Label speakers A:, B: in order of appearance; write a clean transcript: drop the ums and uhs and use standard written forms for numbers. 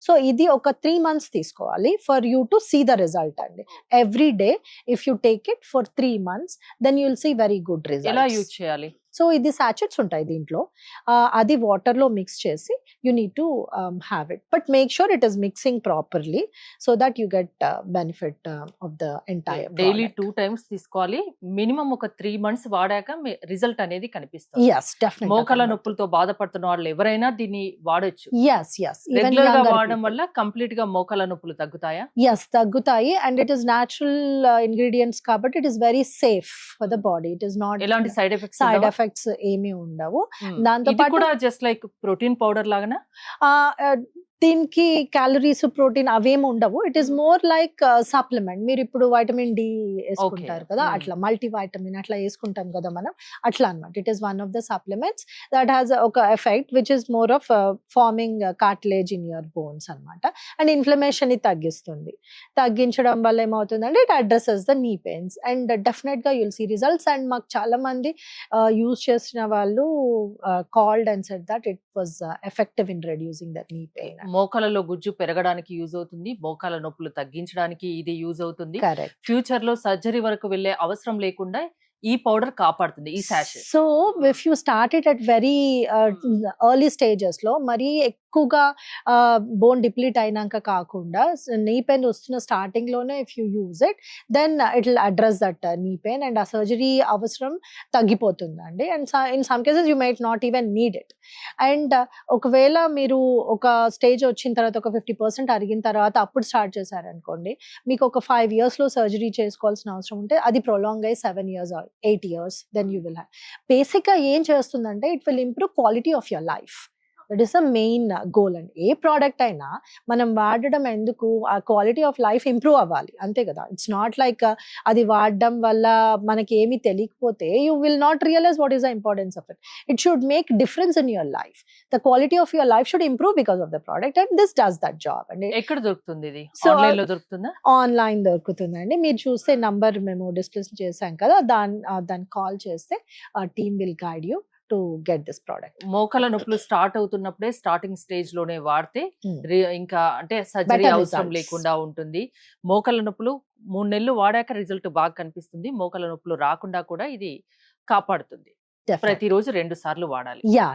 A: So ఇది ఒక 3 months తీసుకోవాలి for you to see the result అండి. Every day if you take it for 3 months then you will see very good
B: ఎలా
A: results.
B: Use చేయాలి?
A: So ఇది sachets ఉంటాయి దీంట్లో, అది వాటర్ లో మిక్స్ చేసి you need to have it, but make sure it is mixing properly so that you get benefit of the entire.
B: Daily 2 times తీసుకోవాలి. Minimum ఒక 3 months వాడాక రిజల్ట్ అనేది కనిపిస్తుంది.
A: yes definitely.
B: మోకాల నొప్పులతో బాధపడుతున్న వాళ్ళు ఎవరైనా దీన్ని వాడొచ్చు.
A: yes even
B: రెగ్యులర్ గా
A: younger
B: వాడడం
A: people.
B: వల్ల కంప్లీట్ గా మోకాల నొప్పులు తగ్గుతాయా?
A: yes తగ్గుతాయి, and it is natural ingredients కాబట్టి it is very safe for the body. It is not
B: ఎలాంటి సైడ్ ఎఫెక్ట్స్?
A: సైడ్ ఎఫెక్ట్స్ ఏమీ ఉండవు. దాంతో
B: ఇది
A: పాటు
B: కూడా జస్ట్ లైక్ ప్రోటీన్ పౌడర్ లాగానా?
A: దీనికి క్యాలరీస్ ప్రోటీన్ అవేమి ఉండవు. It is more like supplement. మీరు ఇప్పుడు వైటమిన్ డి వేసుకుంటారు కదా, అట్లా మల్టీ వైటమిన్ అట్లా వేసుకుంటాం కదా మనం, అట్లా అనమాట. It is one of the supplements that has ఒక effect which is more of forming cartilage in your bones అనమాట. అండ్ ఇన్ఫ్లమేషన్ ని తగ్గిస్తుంది. తగ్గించడం వల్ల ఏమవుతుందంటే it addresses the knee pains and definite గా యుల్ సీ రిజల్ట్స్. అండ్ మాకు చాలా మంది యూజ్ చేసిన వాళ్ళు called and said that it was effective in reducing that knee pain.
B: మోకాలలో గుజ్జు పెరగడానికి యూజ్ అవుతుంది, మోకాల నొప్పులు తగ్గించడానికి ఇది యూజ్ అవుతుంది.
A: కరెక్ట్.
B: ఫ్యూచర్ లో సర్జరీ వరకు వెళ్లే అవసరం లేకుండా ఈ పౌడర్ కాపాడుతుంది, ఈ sachet.
A: So if you start it at very early stages లో, మరి ఎక్కువగా బోన్ డిప్లీట్ అయినాక కాకుండా నీ పెయిన్ వస్తున్న స్టార్టింగ్ లోనే if you use it then it will address that knee pain and ఆ సర్జరీ అవసరం తగ్గిపోతుందండి. And in some cases you might not even need it. And ఒకవేళ మీరు ఒక స్టేజ్ వచ్చిన తర్వాత ఒక 50% అరిగిన తర్వాత అప్పుడు స్టార్ట్ చేశారనుకోండి, మీకు ఒక 5 years లో సర్జరీ చేసుకోవాల్సిన అవసరం ఉంటే అది ప్రొలాంగ్ అయ్యి 7 years or 8 years then you will have. Basic గా ఏం చేస్తుందంటే it will improve quality of your life. That is the main goal అండి. ఏ ప్రోడక్ట్ అయినా మనం వాడడం ఎందుకు, ఆ క్వాలిటీ ఆఫ్ లైఫ్ ఇంప్రూవ్ అవ్వాలి, అంతే కదా. ఇట్స్ నాట్ లైక్ అది వాడడం వల్ల మనకి ఏమీ తెలియకపోతే you will not realise what is the importance of it. It should make difference in your life. The quality of your life should improve because of the product and this does that job అండి.
B: ఎక్కడ దొరుకుతుంది ఇది?
A: So,
B: online లో దొరుకుతుందా?
A: Online దొరుకుతుందండి. మీరు చూస్తే number మేము డిస్ప్లే చేసాం కదా, దాన్ని కాల్ చేస్తే team will guide you to get this product.
B: మోకాల నొప్పులు స్టార్ట్ అవుతున్నప్పుడే స్టార్టింగ్ స్టేజ్ లోనే వాడితే ఇంకా అంటే సర్జరీ
A: Better
B: అవసరం
A: results.
B: లేకుండా ఉంటుంది. మోకాల నొప్పులు 3 నెలలు వాడాక రిజల్ట్ బాగా కనిపిస్తుంది. మోకాల నొప్పులు రాకుండా కూడా ఇది కాపాడుతుంది. ప్రతిరోజు 2 సార్లు వాడాలి.
A: యా.